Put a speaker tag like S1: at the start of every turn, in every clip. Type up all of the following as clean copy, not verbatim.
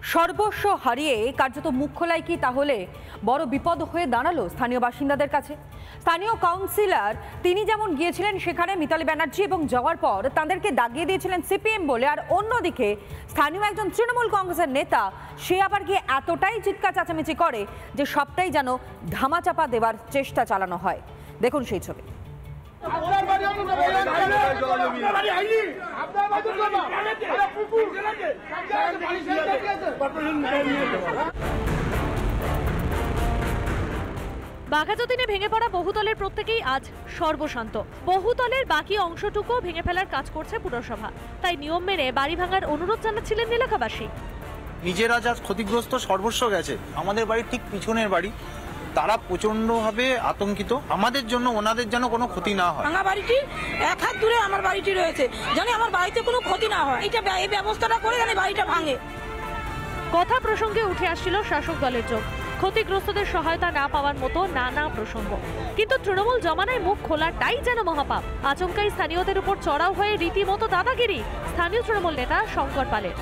S1: সর্বস্ব হারিয়ে কার্যত মুখ খোলাই কি তাহলে বড় বিপদ হয়ে দাঁড়ালো স্থানীয় বাসিন্দাদের কাছে? স্থানীয় কাউন্সিলর তিনি যেমন গিয়েছিলেন সেখানে মিতালি ব্যানার্জি এবং যাওয়ার পর তাদেরকে দাগিয়ে দিয়েছিলেন সিপিএম বলে, আর অন্যদিকে স্থানীয় একজন তৃণমূল কংগ্রেসের নেতা সে আবার গিয়ে এতটাই চিৎকার চেঁচামেচি করে যে সবটাই যেন ধামাচাপা দেওয়ার চেষ্টা চালানো হয়। দেখুন সেই ছবি।
S2: বাঘাযতীনে ভেঙে পড়া বহুতলের প্রত্যেকেই আজ সর্বশান্ত। বহুতলের বাকি অংশটুকু ভেঙে ফেলার কাজ করছে পুরসভা, তাই নিয়ম মেনে বাড়ি ভাঙার অনুরোধ জানাচ্ছিলেন এলাকাবাসী।
S3: নিজেরা যা ক্ষতিগ্রস্ত সর্বস্ব গেছে, আমাদের বাড়ির ঠিক পিছনের বাড়ি, তারা প্রচন্ডভাবে আতঙ্কিত। আমাদের জন্য ওনাদের যেন কোনো ক্ষতি না হয়।
S4: ভাঙা বাড়িটি এক হাত দূরে আমার বাড়িটি রয়েছে, জানি আমার বাড়িতে কোনো ক্ষতি না হয়, এই ব্যবস্থাটা করে জানি বাড়িটা ভাঙে।
S2: কথা প্রসঙ্গে উঠে আসছিল শাসক দলের যোগ, ক্ষতিগ্রস্তদের সহায়তা না পাওয়ার মতো নানা প্রসঙ্গ। কিন্তু তৃণমূল জমানায় মুখ খোলাটাই যেন মহাপাপ। আচমকাই স্থানীয়দের উপর চড়াও হয়ে রীতিমতো দাদাগিরি স্থানীয় তৃণমূল নেতা শঙ্কর পালের।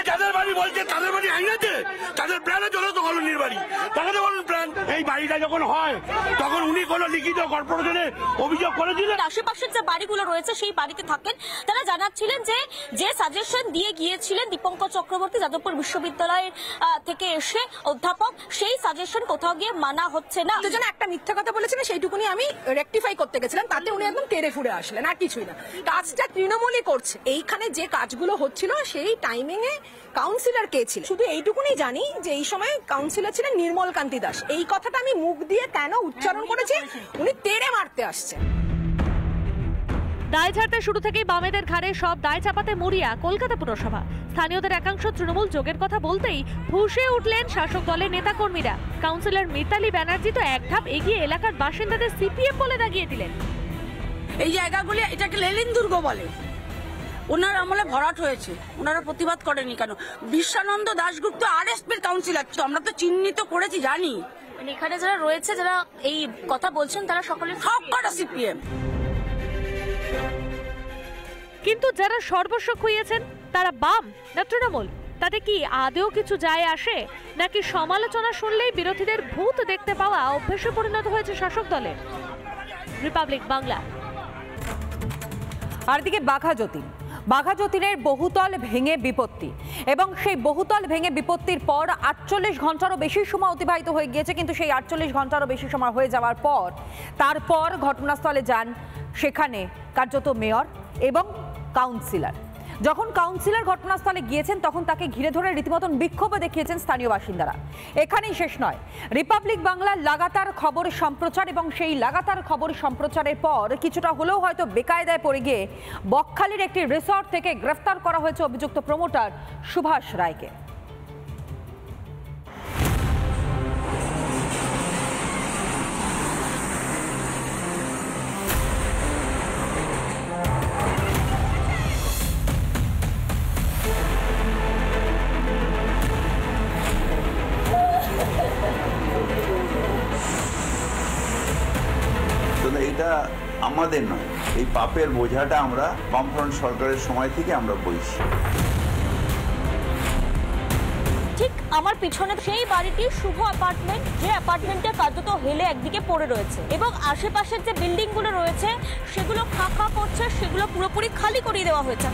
S5: যাদের বাড়ি বলছে তাদের বাড়ি আইনাতে, তাদের প্ল্যানে চলো তো কলোনির বাড়ি, তাদের বলুন প্ল্যান। এই বাড়িটা যখন হয় তখন উনি কোনো লিখিত কর্পোরেশনে অভিযোগ করেছিলেন।
S6: আশেপাশের যে বাড়িগুলো রয়েছে সেই বাড়িতে থাকেন তারা জানাচ্ছিলেন যে সাজেশন দিয়ে গিয়েছিলেন দীপঙ্কর চক্রবর্তী যাদবপুর বিশ্ববিদ্যালয়ের থেকে এসে অধ্যাপক, সেই সাজেশন কোথাও গিয়ে মানা হচ্ছে না।
S4: দুজনে একটা মিথ্যা কথা বলেছিলেন, সেইটুকুনি আমি রেকটিফাই করতে গেছিলাম, তাতে উনি একদম তেড়ে ফুড়ে আসলেন, আর কিছুই না। কাজটা তৃণমূলই করছে। এইখানে যে কাজগুলো হচ্ছিল সেই টাইমিং এ কাউন্সিলর কে ছিল শুধু এইটুকুনি জানি যে এই সময় কাউন্সিলর ছিলেন নির্মল কান্তি দাস। এই কথাটা আমি মুখ দিয়ে কেন উচ্চারণ করেছি, উনি তেড়ে মারতে আসছে।
S2: দায় ছাড়তে শুরু থেকেই বামেদের ঘাড়ে সব দায় চাপাতে মরিয়া কলকাতা পুরসভা। স্থানীয়দের একাংশ তৃণমূল যোগের কথা বলতেই ফুঁসে উঠলেন শাসক দলের নেতাকর্মীরা। কাউন্সিলর মিতালি ব্যানার্জি তো এক ধাপ এগিয়ে এলাকার বাসিন্দাদের সিপিএম বলে দাগিয়ে দিলেন।
S4: এই জায়গাগুলি এটাকে লেলিন দুর্গ বলে, ওনার আমলে ভরাট হয়েছে, ওনারা প্রতিবাদ করেনি কেন? বিশ্বানন্দ দাশগুপ্ত আরএসপির কাউন্সিলর, আমরা তো চিহ্নিত করেছি, জানি।
S6: এখানে যারা রয়েছে, যারা এই কথা বলছেন, তারা সকলে
S4: সবকটা সিপিএম।
S2: কিন্তু যারা সর্বস্ব খুইয়েছেন তারা বাম না তৃণমূল, তাতে কি আদেও কিছু যায় আসে? নাকি সমালোচনা শুনলেই বিরোধীদের ভূত দেখতে পাওয়া অভ্যেসে পরিণত হয়েছে শাসক দলের? রিপাবলিক বাংলা।
S1: আর দিকে বাঘাযতীনের বহুতল ভেঙে বিপত্তি, এবং সেই বহুতল ভেঙে বিপত্তির পর 48 ঘন্টারও বেশি সময় অতিবাহিত হয়ে গিয়েছে। কিন্তু সেই 48 ঘন্টারও বেশি সময় হয়ে যাওয়ার পর তারপর ঘটনাস্থলে যান সেখানে কার্যত মেয়র এবং কাউন্সিলর। যখন কাউন্সিলর ঘটনাস্থলে গিয়েছেন তখন তাকে ঘিরে ধরে রীতিমতন বিক্ষোভ দেখিয়েছেন স্থানীয় বাসিন্দারা। এখানেই শেষ নয়, রিপাবলিক বাংলার লাগাতার খবর সম্প্রচার এবং সেই লাগাতার খবর সম্প্রচারের পর কিছুটা হলেও হয়তো বেকায়দায় পড়ে গিয়ে বকখালির একটি রিসর্ট থেকে গ্রেফতার করা হয়েছে অভিযুক্ত প্রমোটার সুভাষ রায়কে।
S7: এটা আমাদের নয়, এই পাপের বোঝাটা আমরা বামফ্রন্ট সরকারের সময় থেকে আমরা বইছি।
S6: ঠিক আমার পিছনে সেই বাড়িটি শুভ অ্যাপার্টমেন্ট, যে অ্যাপার্টমেন্টে কার্যত হেলে একদিকে পড়ে রয়েছে এবং আশেপাশের যে বিল্ডিং গুলো রয়েছে সেগুলো ফাঁকা করছে, সেগুলো পুরোপুরি খালি করিয়ে দেওয়া হয়েছে।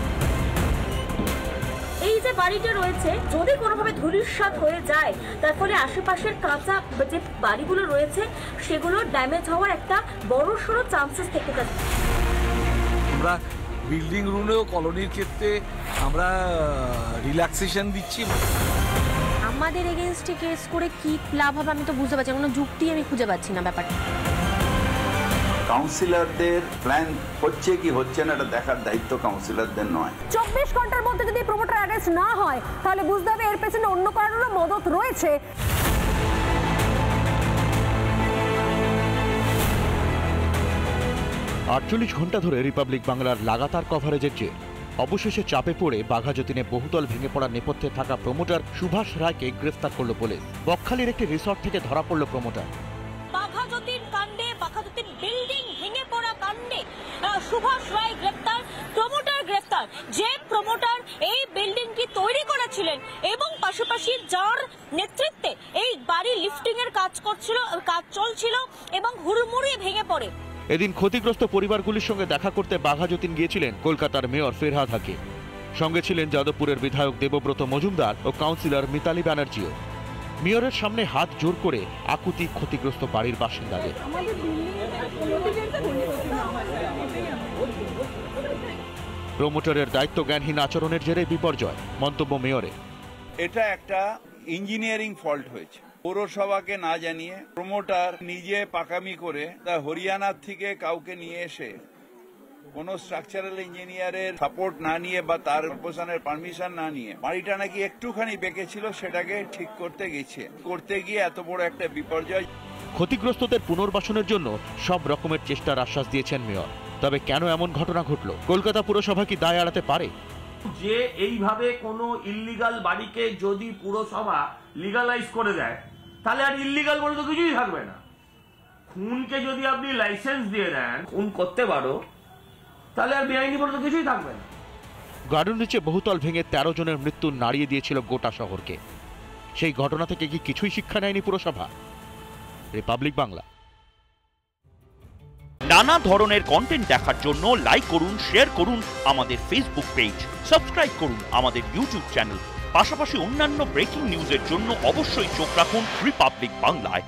S6: এই যে বাড়িটা রয়েছে যদি কোনোভাবে ধূলিসাৎ হয়ে যায় তার ফলে আশেপাশের কাঁচা যে বাড়িগুলো রয়েছে সেগুলো ড্যামেজ হওয়ার একটা বড় সড়ো চান্সেস থেকে যাচ্ছে।
S8: আমরা বিল্ডিং রুমেও কলোনির ক্ষেত্রে আমরা রিল্যাক্সেশন দিচ্ছি।
S6: আমাদের এগেইনস্টে কেস করে কি লাভ হবে আমি তো বুঝতে পারছি না, কোনো যুক্তি আমি খুঁজে পাচ্ছি না ব্যাপারটা।
S7: কাউন্সিলরদের প্ল্যান হচ্ছে কি হচ্ছে না এটা দেখার দায়িত্ব কাউন্সিলরদের নয়।
S9: 24 ঘন্টার মধ্যে যদি প্রমোটার অ্যারেস্ট না হয় তাহলে বুঝতে হবে এর পেছনে অন্য কারোরও মদত রয়েছে।
S10: 48 ঘন্টা ধরে রিপাবলিক বাংলার লাগাতার কভারেজের জের অবশেষে চাপে পড়ে বাঘাযতীনে বহুতল ভেঙে পড়ার নেপথ্যে থাকা প্রমোটার সুভাষ রায়কে গ্রেফতার করল পুলিশ। বকখালির একটি রিসর্ট থেকে ধরা পড়ল প্রমোটার।
S6: বাঘাযতীন কাণ্ডে, বাঘাযতীন বিল্ডিং ভেঙে পড়া কাণ্ডে সুভাষ রায় গ্রেফতার, প্রমোটার গ্রেফতার। যে প্রমোটার এই বিল্ডিংটি তৈরি করেছিলেন এবং পাশাপাশি যার নেতৃত্বে এই বাড়ি লিফটিং এর কাজ চলছিল এবং হুড়মুড়িয়ে ভেঙে পড়ে।
S10: এদিন ক্ষতিগ্রস্ত পরিবারগুলির সঙ্গে দেখা করতে বাঘাযতীন গিয়েছিলেন কলকাতার মেয়র ফেরহাদ হাকিম। সঙ্গে ছিলেন যাদবপুরের বিধায়ক দেবব্রত মজুমদার ও কাউন্সিলর মিতালি ব্যানার্জিও। মেয়রের সামনে হাত জোর করে আকুতি ক্ষতিগ্রস্ত বাড়ির বাসিন্দাদের। প্রমোটারের দায়িত্ব জ্ঞানহীন আচরণের জেরে বিপর্যয়, মন্তব্য মেয়রের।
S7: এটা একটা ইঞ্জিনিয়ারিং ফল্ট হয়েছে। পৌরসভাকে না জানিয়ে প্রমোটার নিজে পাকামি করে তা হরিয়ানার থেকে কাউকে নিয়ে এসে কোনো স্ট্রাকচারাল ইঞ্জিনিয়ারের সাপোর্ট না নিয়ে বা তার প্রপোজালের পারমিশন না নিয়ে বাড়িটা নাকি একটুখানি বেঁকে ছিল সেটাকে ঠিক করতে গিয়ে এত বড় একটা বিপর্যয়।
S10: ক্ষতিগ্রস্তদের পুনর্বাসনের জন্য সব রকমের চেষ্টার আশ্বাস দিয়েছেন মেয়র। তবে কেন এমন ঘটনা ঘটল, কলকাতা পুরসভা কি দায় এড়াতে পারে?
S5: যে এইভাবে কোনো ইল্লিগাল বাড়িকে যদি পুরসভা লিগালাইজ করে দেয় তাহলে আর ইল্লিগাল বলে তো কিছুই থাকবে না। খুনকে যদি আপনি লাইসেন্স দিয়ে দেন খুন করতে পারো তাহলে আর বেআইনি বলে তো কিছুই থাকবে না।
S10: গার্ডেন রিচে বহুতল ভেঙে 13 জনের মৃত্যু নাড়িয়ে দিয়েছিল গোটা শহরকে। সেই ঘটনা থেকে কি কিছুই শিক্ষা নেয়নি পুরসভা? রিপাবলিক বাংলা।
S11: নানা ধরনের কন্টেন্ট দেখার জন্য লাইক করুন, শেয়ার করুন আমাদের ফেসবুক পেজ, সাবস্ক্রাইব করুন আমাদের ইউটিউব চ্যানেল। পাশাপাশি অন্যান্য ব্রেকিং নিউজের জন্য অবশ্যই চোখ রাখুন রিপাবলিক বাংলায়।